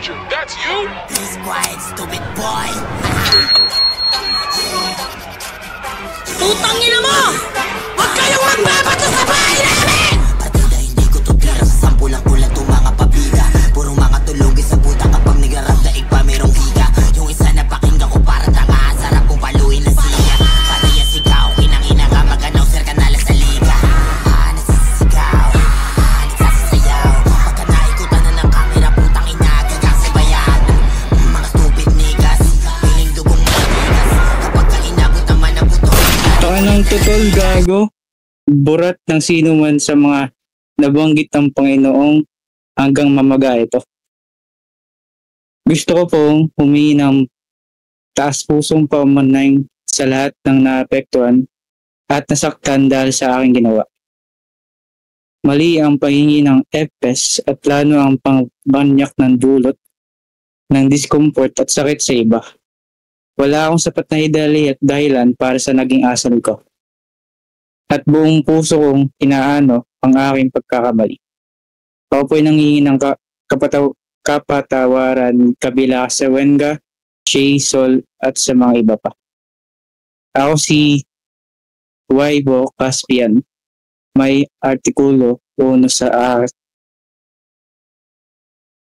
Major, that's you? He's quiet, stupid boy. Putang ina mo! Huwag kayong magbabato sa bahay namin! Partida, hindi ko to tira sa sampulang ulan itong mga pabida. Puro mga tulugi sa puta kapag nagrarap daig pa merong higa. Yung isa na pakinggan ko para tanga, sarap kong paluin ng siya. Partiya sigaw, kinang-ina ka, maganaw sir ka nala sa liga. Nagsisigaw, nagsasayaw. Pagka naikutan na ng camera, putang ina, gagasibayan. Mga stupid niggas, piling dugong matigas. Kapag ka inabot naman ang buto, Takanang tutol gago, burat ng sino man sa mga nabanggit ng Panginoong hanggang mamaga ito. Gusto ko pong humingi ng taas pusong paumanay sa lahat ng naapektuhan at nasaktan dahil sa aking ginawa. Mali ang paghingi ng epes at plano ang pangbanyak ng dulot ng discomfort at sakit sa iba. Wala akong sapat na hidali at dahilan para sa naging asal ko. At buong puso kong inaano ang aking pagkakamali. Ako po'y nanghihingi ng kapatawaran kabila sa Wenga, Shay, Sol at sa mga iba pa. Ako si Waibo Caspian. May artikulo 1 sa